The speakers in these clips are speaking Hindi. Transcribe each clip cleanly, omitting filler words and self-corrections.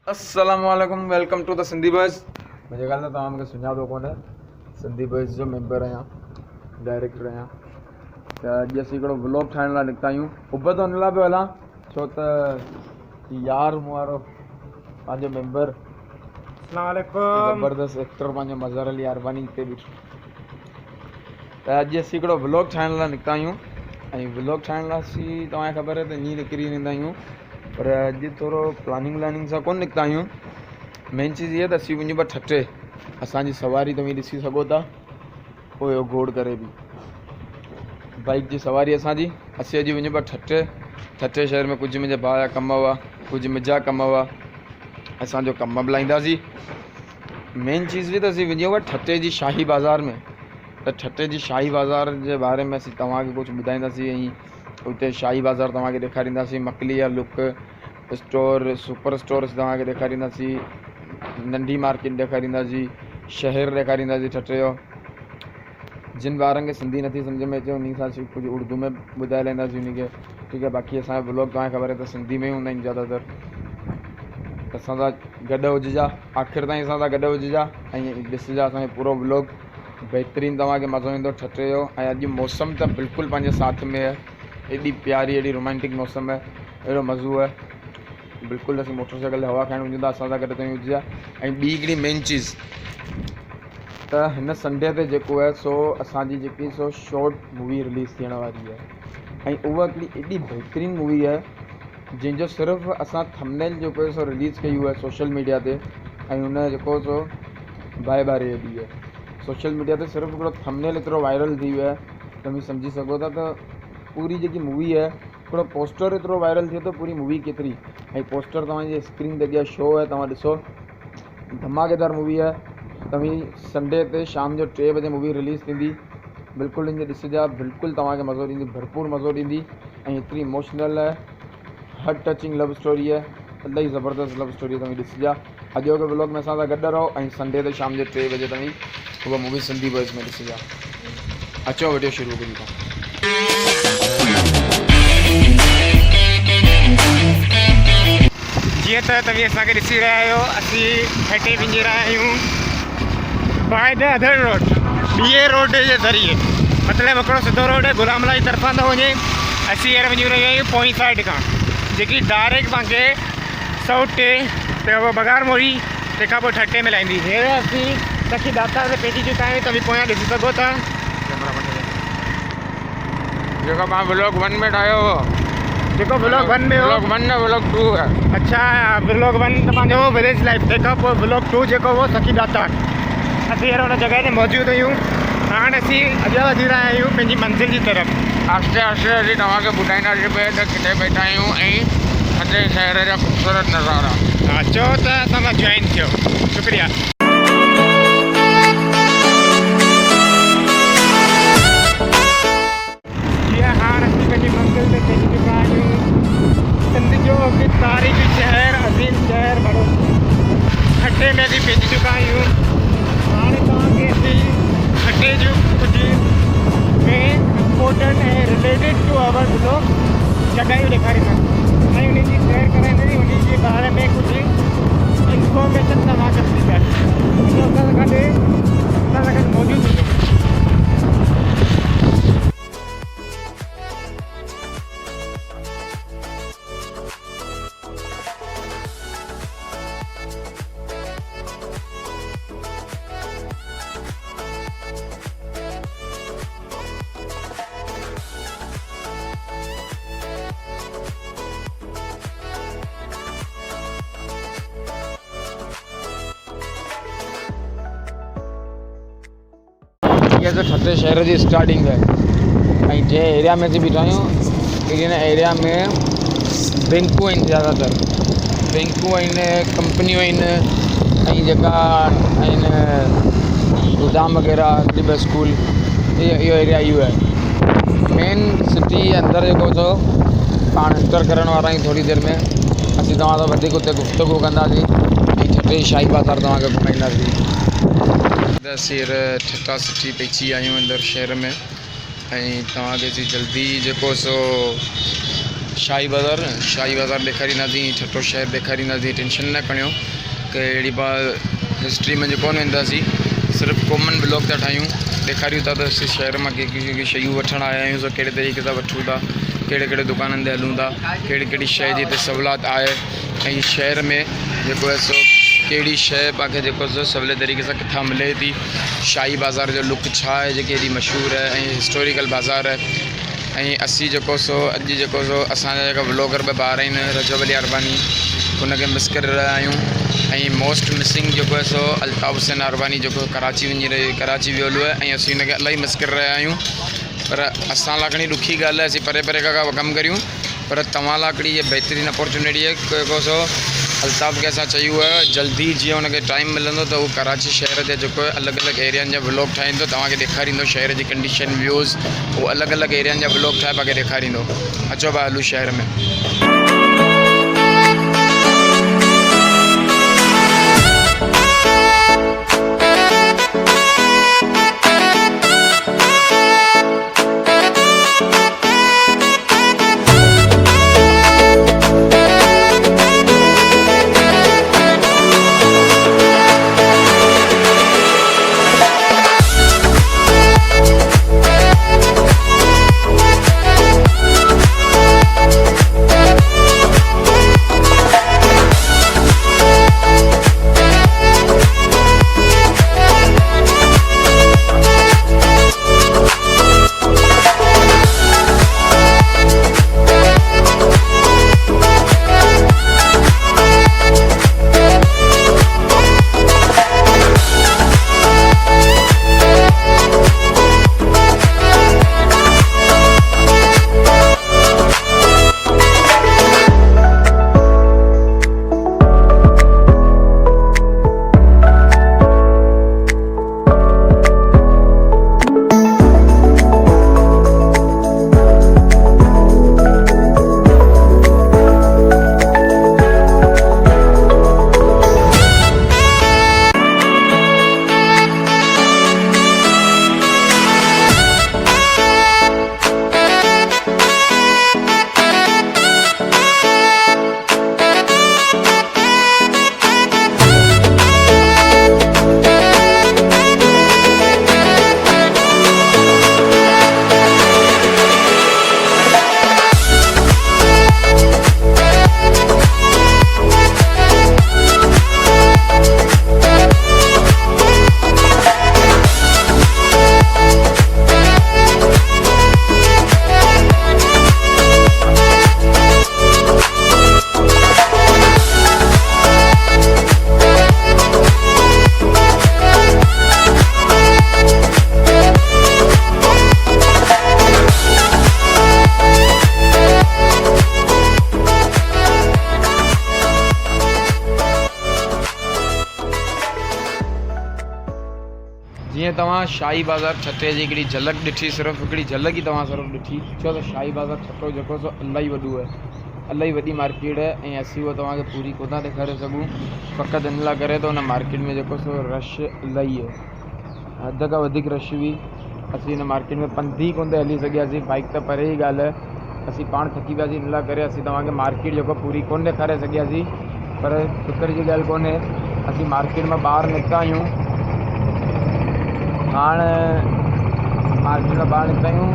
अस्सलामुअलैकुम, welcome to the Sindhi boys. मुझे ख्याल तमाम के सुञाणो कोन सिंधी बॉयज़ जो मेंबर आहियां, डायरेक्टर आहियां। त अॼु असीं हिकिड़ो व्लॉग ठाहिण लाइ निकिता आहियूं। उब त हुन लाइ पियो हलां छो त यार मूं वारो पंहिंजो मेंबर ज़बरदस्त एक्टर पंहिंजो मज़हर अली अरबानी हिते बीठो। त अॼु असीं हिकिड़ो व्लॉग ठाहिण लाइ निकिता आहियूं ऐं व्लॉग ठाहिण लाइ असीं तव्हांखे ख़बर आहे त ईअं निकिरी वेंदा आहियूं, पर अॼु थोरो प्लानिंग सां कोन निकिता आहियूं। मेन चीज़ इहा त असीं वञूं पिया ठटे। असांजी सवारी तव्हां ॾिसी सघो था, पोइ घोड़ करे बि बाइक जी सवारी असांजी। असीं अॼु वञूं पिया ठटे शहर में। कुझु मुंहिंजे भाउ जा कम हुआ, कुझु मुंहिंजा कम हुआ, असांजो कम बि लाहींदासीं। मेन चीज़ बि त असीं वञूं पिया ठटे जी शाही बाज़ार में। त ठटे जी शाही बाज़ार जे बारे में असीं तव्हांखे कुझु ॿुधाईंदासीं ऐं उते शाही बाज़ार तव्हांखे ॾेखारींदासीं। मकली या लुक स्टोर, सुपर स्टोर तव्हांखे ॾेखारींदासीं, नंढी मार्केट ॾेखारींदासीं, शहर ॾेखारींदासीं ठटे जो। जिन ॿारनि खे सिंधी नथी सम्झ में अचे उन सां कुझु उर्दू में ॿुधाए लाहींदासीं उनखे, ठीकु आहे। बाक़ी असांजा ब्लॉग तव्हांखे ख़बर आहे त सिंधी में ई हूंदा आहिनि ज़्यादातर। असां सां गॾु हुजिजा, आख़िर ताईं असां सां गॾु हुजिजा ऐं ॾिसिजा असांजो पूरो ब्लॉग। बहितरीनु तव्हांखे मज़ो ईंदो ठटे जो। ऐं अॼु मौसम त बिल्कुलु पंहिंजे साथ में आहे, एॾी प्यारी एॾी रोमांटिक मौसम आहे, अहिड़ो मज़ो आहे। बिल्कुलु असीं मोटरसाइकिल हवा खाइण वञूं था, असां सां गॾु ताईं हुजिजा। ऐं ॿी हिकिड़ी मेन चीज़ त हिन संडे ते जेको आहे सो असांजी जेकी सो शॉर्ट मूवी रिलीज़ थियण वारी आहे ऐं उहा हिकिड़ी एॾी बहितरीनु मूवी आहे जंहिंजो सिर्फ़ु असां थंबनेल जेको आहे सो रिलीज़ कई आहे सोशल मीडिया ते। ऐं हुन जेको सो बाए ॿारे ॾी आहे सोशल मीडिया ते। सिर्फ़ु हिकिड़ो थंबनेल एतिरो वायरल थी वियो आहे त तव्हां सम्झी सघो था त पूरी जेकी मूवी आहे, हिकिड़ो पोस्टर एतिरो वायरल थिए थो, पूरी मूवी केतिरी। ऐं पोस्टर तव्हांजी स्क्रीन ते अॻियां शो आहे, तव्हां ॾिसो, धमाकेदार मूवी आहे। तव्हां संडे ते शाम जो 3 बजे मूवी रिलीज़ थींदी, बिल्कुलु हिन ॾिसिजा, बिल्कुलु तव्हांखे मज़ो ॾींदी, भरपूर मज़ो ॾींदी। ऐं एतिरी इमोशनल आहे, हार्ट टचिंग लव स्टोरी आहे, इलाही ज़बरदस्त लव स्टोरी। तव्हां ॾिसिजा अॼोके व्लॉग में असां सां गॾु रहो ऐं संडे ते शाम जो 3 बजे तव्हां उहा मूवी सिंधी बॉयज़ में ॾिसिजा। अचो वीडियो शुरू कयूं था। जीअं त तव्हां असांखे ॾिसी रहिया आहियो, असीं ठटे वञी रहिया आहियूं बाय द अदर रोड, ॿिए रोड जे ज़रिए। मतिलबु हिकिड़ो सिधो रोड आहे गुलाम अला जी तरफ़ां थो वञे। असीं हींअर वञी रहिया आहियूं पोइ साइड खां, जेकी डायरेक्ट तव्हांखे 103 ते उहो बगार मोड़ी, तंहिंखां पोइ ठटे में लाहींदी। हींअर असीं सखी दाता ते पहुची चुका आहियूं, तव्हां पोयां ॾिसी सघो था। जेको मां व्लॉग 1 में ठाहियो हो, जेको व्लॉग 1 में हो, व्लॉग 1 न व्लॉग 2 आहे। अच्छा, व्लॉग 1 त पंहिंजो विलेज लाइफ, तंहिंखां पोइ व्लॉग 2 जेको हो सखी दाता। असीं हींअर हुन जॻह ते मौजूदु आहियूं। हाणे असीं अॻियां वधी रहिया आहियूं पंहिंजी मंज़िल जी तरफ़। आहिस्ते आहिस्ते असीं तव्हांखे ॿुधाईंदासीं पिए त किथे वेठा आहियूं ऐं ठटे शहर जा ख़ूबसूरत नज़ारा। अचो त असां सां जॉइन थियो, शुक्रिया। जीअं हाणे असीं पंहिंजी मंज़िल ते पहुची चुका आहियूं, सिंध जो हिकु तारीख़ी शहर, अज़ीम शहर ठटे में असीं पहुची चुका आहियूं। हाणे तव्हांखे असीं ठटे जूं कुझु मेन इम्पोर्टेंट ऐं रिलेटेड टू अवर ब्लॉग जॻहियूं ॾेखारींदासीं ऐं उन्हनि जी शेयर कराईंदासीं। उन जे बारे में कुझु इंफॉर्मेशन तव्हांखे ॾींदासीं। असां सां गॾु मौजूदु हुजो। इहा त ठटे शहर जी स्टार्टिंग आहे ऐं जंहिं एरिया में असीं बीठा आहियूं, हिन एरिया में बैंकूं आहिनि, ज़्यादातर बैंकूं आहिनि, कंपनियूं आहिनि ऐं जेका आहिनि गोदाम वग़ैरह, हिकिड़ी स्कूल, इहो एरिया इहो आहे। मेन सिटी अंदरि जेको सो पाण एंटर करण वारा आहियूं। थोरी देरि में असीं तव्हां सां वधीक उते गुफ़्तगू कंदासीं ऐं ठटे शाही बाज़ार तव्हांखे घुमाईंदासीं। असीं ठटा सिटी पहुची आहियूं अंदरि शहर में ऐं तव्हांखे असीं जल्दी जेको सो शाही बाज़ार ॾेखारींदासीं, छठो शहर ॾेखारींदासीं। टेंशन न खणियो की अहिड़ी हिस्ट्री में कोन वेंदासीं, सिर्फ़ु कॉमन ब्लॉग था ठाहियूं, ॾेखारियूं था त असीं शहर मां कहिड़ी शयूं वठणु आया आहियूं, सो कहिड़े तरीक़े सां वठूं था, कहिड़े कहिड़े दुकाननि ते हलूं था, कहिड़ी शइ जी हिते सहूलियत आहे, ऐं शहर में जेको आहे सो कहिड़ी शइ पाणखे जेको सो सवले तरीक़े सां किथां मिले थी। शाही बाज़ार जो लुक छा आहे जेकी हेॾी मशहूरु आहे ऐं हिस्टोरिकल बाज़ार आहे। ऐं असीं जेको सो अॼु जेको सो असांजा जेका व्लॉगर ॿ ॿार आहिनि, रजब अली अरबानी, हुनखे मिस करे रहिया आहियूं। ऐं मोस्ट मिसिंग जेको आहे सो अल्ताफ़ हुसैन अरबानी, जेको कराची वियो आहे ऐं असीं हुनखे इलाही मिस करे रहिया आहियूं। पर असां लाइ घणी ॾुखी ॻाल्हि आहे, असीं परे परे खां कमु करियूं, पर तव्हां लाइ हिकिड़ी इहा बहितरीनु अपॉर्चुनिटी आहे। जेको सो अल्ताफ़ खे असां चयूं आहे जल्दी जीअं हुनखे टाइम मिलंदो त उहो कराची शहर जा जेको आहे अलॻि अलॻि एरियानि जा व्लॉग ठाहींदो, तव्हांखे ॾेखारींदो शहर जी कंडीशन, व्यूज़, उहो अलॻि अलॻि एरियानि जा व्लॉग ठाहे पाणखे ॾेखारींदो। अचो भाउ हलूं शहर में। जीअं तव्हां शाही बाज़ार छटे जी हिकिड़ी झलक ॾिठी, सिर्फ़ु हिकिड़ी झलक ई तव्हां सिर्फ़ु ॾिठी, छो त शाही बाज़ार छटो जेको सो इलाही वॾो आहे, इलाही वॾी मार्केट आहे ऐं असीं उहा तव्हांखे पूरी कोन था ॾेखारे सघूं, फ़क़ति इन लाइ करे त हुन मार्केट में जेको सो रश इलाही आहे, हद खां वधीक रश हुई। असीं हिन मार्केट में पंधि कोन था हली सघियासीं, बाइक त परे ई ॻाल्हि आहे, असीं पाण थकी वियासीं, इन लाइ करे असीं तव्हांखे मार्केट जेको पूरी कोन ॾेखारे सघियासीं। पर फिकर जी ॻाल्हि कोन्हे, असीं मार्केट मां ॿाहिरि निकिता आहियूं, हाणे मार्केट मां ॿाहिरि निकिता आहियूं,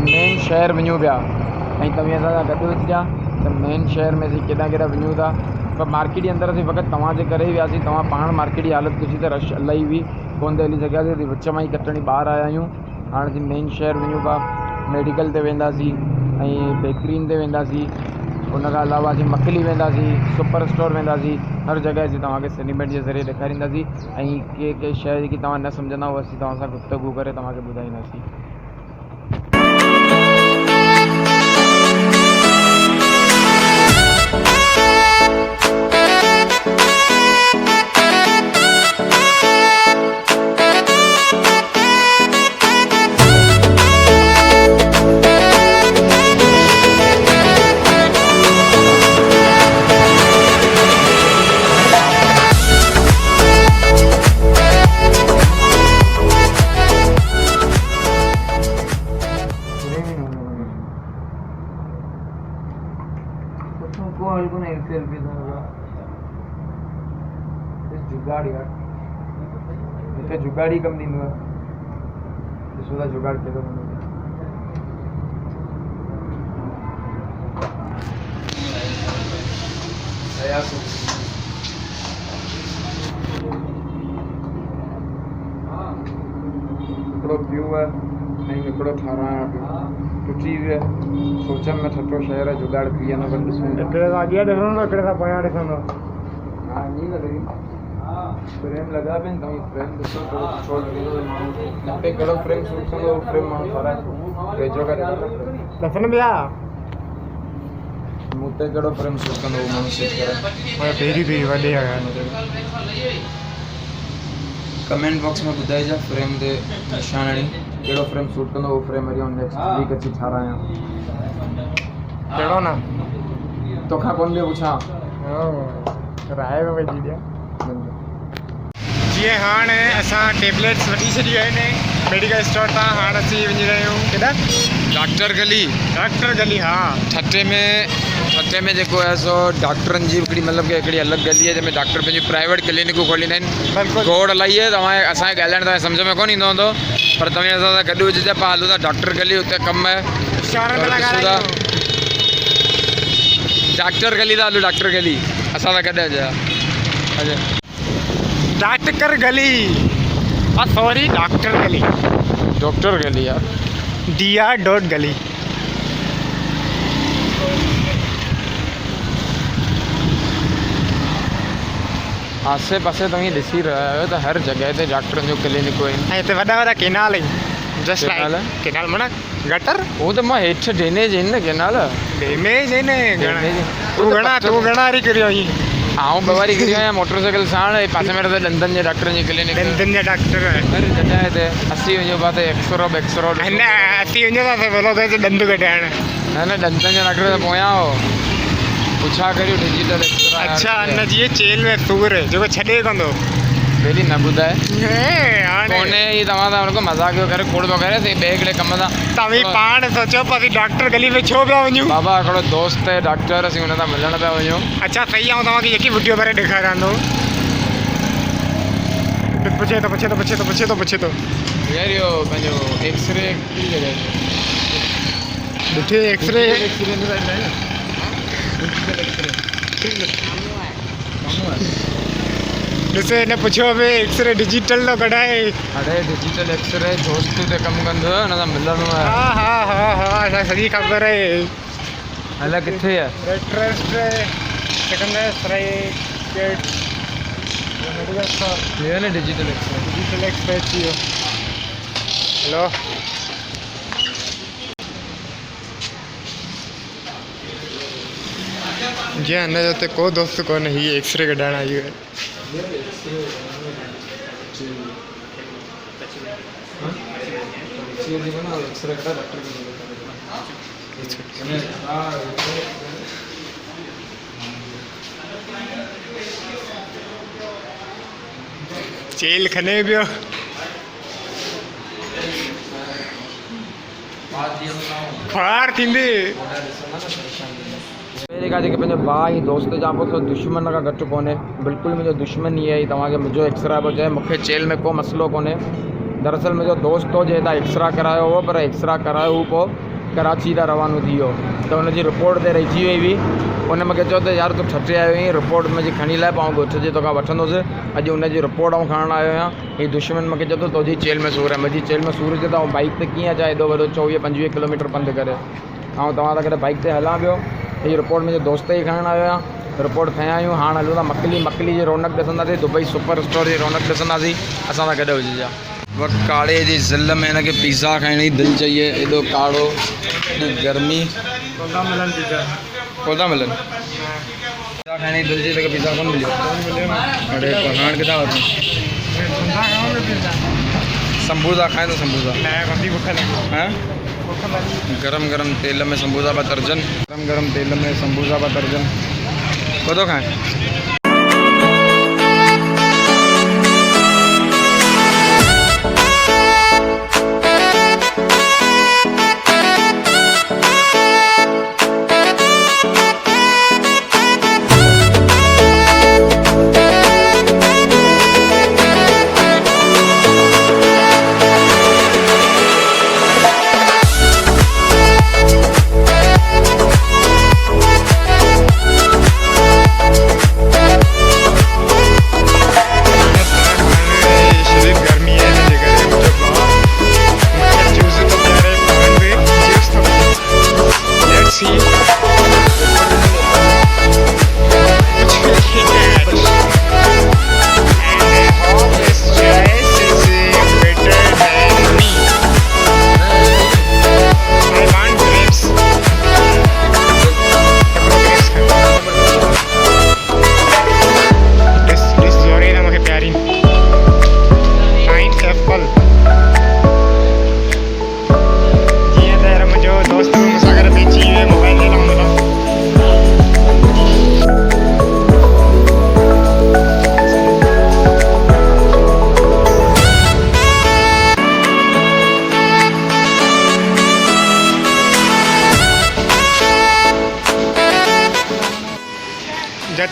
मेन शहर वञूं पिया ऐं तव्हां असां सां गॾु अचिजा त मेन शहर में असीं केॾा केॾा वञूं था। पर मार्केट जे अंदरि असीं फ़क़ति तव्हांजे करे ई वियासीं, तव्हां पाण मार्केट जी हालति ॾिसी त रश इलाही हुई, कोन ते हली सघियासीं, असीं विच मां ई कटणी ॿाहिरि आया आहियूं। हाणे असीं मेन शहर वञूं था, मेडिकल ते वेंदासीं ऐं बेकरीन ते वेंदासीं, उन खां अलावा असीं मखिली वेंदासीं, सुपर स्टोर वेंदासीं, हर जॻह असीं तव्हांखे सिनेमेट जे ज़रिए ॾेखारींदासीं ऐं के शइ जेकी तव्हां न सम्झंदा उहा असीं तव्हां सां गुफ़्तगू करे तव्हांखे ॿुधाईंदासीं। जुगाड़ यार हिते जुगाड़ ही कम ॾींदो आहे ॾिसो था जुगाड़ केॾो कंदो हिकिड़ो व्यू आहे ऐं हिकिड़ो ठाराहियां पियो टुटी वियो सोचनि में ठठो शहर जुगाड़ थी वेंदो पर ॾिसूं हिकिड़े सां अॻियां ॾिसंदो हिकिड़े सां पोयां ॾिसंदो हा ईअं न लॻी फ्रेम लॻा पिया आहिनि तव्हां फ्रेम ॾिसो थोरो सुठो लॻंदो माण्हू जिते कहिड़ो फ्रेम सूट कंदो उहो फ्रेम माण्हू ठाराए वेझो करे ॾिसण में आहे मूं ते कहिड़ो फ्रेम सूट कंदो उहो माण्हू सेट करे पहिरीं थी वॾी आहे कमेंट बॉक्स में ॿुधाइजां फ्रेम ते निशान हणी कहिड़ो फ्रेम सूट कंदो उहो फ्रेम वरी नेक्स्ट वीक अची ठारायां कहिड़ो न तोखां कोन पियो पुछां राय में विझी ॾियां जीअं हाणे असां टेबलेट्स वठी छॾियूं आहिनि मेडिकल स्टोर तां हाणे अची वञी रहिया आहियूं केॾा डॉक्टर गली हा ठटे में जेको आहे सो डॉक्टरनि जी हिकिड़ी मतिलबु की हिकिड़ी अलॻि गली आहे जंहिंमें डॉक्टर पंहिंजी प्राइवेट क्लिनिकूं खोलींदा आहिनि बिल्कुलु गोड़ इलाही आहे तव्हां असांखे ॻाल्हाइण तव्हां सम्झ में कोन ईंदो हूंदो पर तव्हां असां सां गॾु हुजिजे पाण हलूं था डॉक्टर गली हुते कमु आहे डॉक्टर गली था हलूं डॉक्टर गली असां सां गॾु अॼु डॉक्टर गली सॉरी डॉक्टर गली यार DR गली आसे पासे तव्हां ॾिसी रहिया आहियो त हर जॻह ते डॉक्टरनि जो क्लिनिकूं आहिनि ऐं हिते वॾा केनाल आहिनि जस्ट लाइक केनाल माना गटर उहो त मां हेठि ड्रेनेज आहिनि न केनाल डैमेज आहिनि तूं घणा वारी करियो आहीं आऊं ॿ वारी किरी आहियां मोटरसाइकिल साण पासे में रहंदो ॾंदनि जे डॉक्टरनि जी क्लिनिक ॾंदनि जा डॉक्टर हर जॻह ते असी वञो पिया त एक्सरो न असी वञो था भलो त ॾंद कढाइण न ॾंदनि जे डॉक्टर त पोयां हो पुछा करियो डिजिटल एक्सरा अच्छा न जीअं चेल में सूर जेको छॾे कंदो पहिरीं न ॿुधाए कोन्हे ई तव्हां सां हुनखे मज़ाक पियो करे खोड़ पियो करे ॿिए हिकिड़े कम सां तव्हां पाण सोचो पिया डॉक्टर गली में छो पिया वञूं बाबा हिकिड़ो दोस्त आहे डॉक्टर असीं हुन सां मिलण पिया वञूं अच्छा सही आहे तव्हांखे यकी वीडियो करे ॾेखारियां पुछे थो यार इहो पंहिंजो एक्सरे ॾिठे एक्सरे ॾिसे हिन पुछियो बि एक्सरे डिजिटल थो कढाए अरे डिजिटल एक्सरे दोस्त ते कमु कंदो आहे हुन सां मिलणो आहे हा असांखे सॼी ख़बर आहे हला किथे आहे डिजिटल एक्सरे अची वियो हेलो जीअं हिन जो हुते को दोस्त कोन्हे हीअ एक्सरे कढाइण आई आहे चेल खने पियो ख़्वार थींदी मेरे का जेके पंहिंजो भाउ ऐं दोस्त जा पोइ दुश्मन खां घटि कोन्हे बिल्कुलु मुंहिंजो दुश्मन ई आहे तव्हांखे मुंहिंजो एक्सरा पियो चए मूंखे चेल में को मसइलो कोन्हे दरअसल मुंहिंजो दोस्त हो जे हितां एक्सरा करायो हो पर एक्सरा करायो हू पोइ कराची था रवानो थी वियो त हुनजी रिपोर्ट ते रहिजी वई हुई उन मूंखे चयो त यार तूं ठटे आयो आहीं रिपोर्ट मुंहिंजी खणी लाइ पाण ॻोठ जे तोखां वठंदुसि अॼु हुनजी रिपोर्ट आऊं खणणु आयो आहियां हीअ दुश्मन मूंखे चयो तुंहिंजी चेल में सूरु आहे मुंहिंजी चेल में सूरु हुजे त आऊं बाइक ते कीअं अचां हेॾो वॾो 24-25 किलोमीटर पंधु करे ऐं तव्हां सां गॾु बाइक ते हलां पियो हीअ रिपोर्ट मुंहिंजे दोस्त ई खणणु आयो आहियां रिपोर्ट खयां आहियूं हाणे हलूं था मकली जी रौनक ॾिसंदासीं दुबई सुपर स्टोर जी रौनक ॾिसंदासीं असां सां गॾु हुजिजा वक़्तु काड़े जी ज़िल में हिनखे पिज़्ज़ा खाइण जी दिलि चाहिए एॾो काड़ो गर्मी कोन था मिलनि पिज़्ज़ा खाइण जी दिलि चाहिए पिज़्ज़ा कोन मिलियो अड़े हाणे किथां वठूं संबूसा खाए तो संबूसा गरम तेल में संबूसा पर तर्जन गरम तेल में संबूसा पर तर्जन कदों खाएं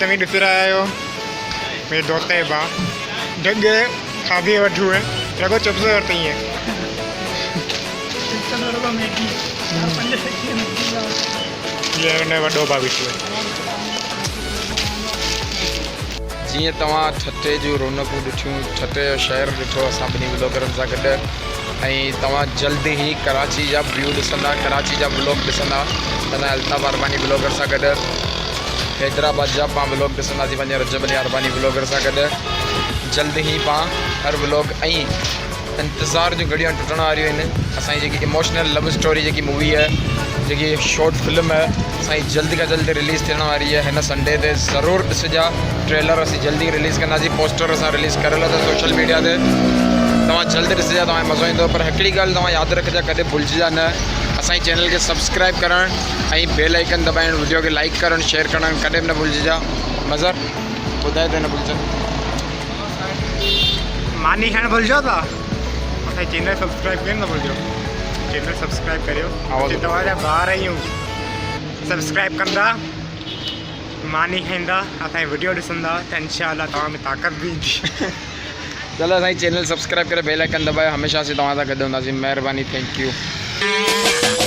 तव्हीं ॾिसी रहिया आहियो मुंहिंजे दोस्त जे भाउ ढग खाधे वठूं लॻो चिप्स वरितई ईअं ये हुन वॾो भाउ बीठो आहे जीअं तव्हां ठटे जूं रौनकूं ॾिठियूं ठटे जो शहर ॾिठो असां ॿिन्ही व्लॉगरनि सां गॾु ऐं तव्हां जल्दी ई कराची जा व्यू ॾिसंदा कराची जा व्लॉग ॾिसंदा तव्हां अल्ताफ़ अरबानी व्लॉगर सां गॾु हैदराबाद जा पाण व्लॉग ॾिसंदासीं पंहिंजे रजब अली अरबानी व्लॉगर सां गॾु जल्दी ई पाण हर व्लॉग ऐं इंतज़ार जूं घड़ियूं टुटण वारियूं आहिनि असांजी जेकी इमोशनल लव स्टोरी जेकी मूवी आहे जेकी शॉर्ट फिल्म आहे असांजी जल्दी खां जल्दी रिलीज़ थियण वारी आहे हिन संडे ते ज़रूरु ॾिसिजा ट्रेलर असीं जल्दी रिलीज़ कंदासीं पोस्टर असां रिलीज़ करियल था सोशल मीडिया ते तव्हां जल्दी ॾिसिजा तव्हांखे मज़ो ईंदो पर हिकिड़ी ॻाल्हि तव्हां यादि रखिजा कॾहिं भुलिजिजा न असांजी चैनल खे सब्सक्राइब करणु ऐं बेल आइकन दॿाइणु वीडियो खे लाइक करणु शेयर करणु कॾहिं बि न भुलिजिजा मज़र ॿुधाए त न भुलिजनि मानी खाइणु भुलिजो था असांजी चैनल सब्सक्राइब कयो न भुलिजो चैनल सब्सक्राइब करियो आवाज़ तव्हांजा ॿार आहियूं सब्सक्राइब कंदा मानी खाईंदा असांजी वीडियो ॾिसंदा त इंशाअल्लाह तव्हां में ताक़त बि ईंदी चलो असांजी चैनल सब्सक्राइब करे बेल आइकन दॿायो हमेशह असीं तव्हां सां गॾु हूंदासीं महिरबानी थैंक यू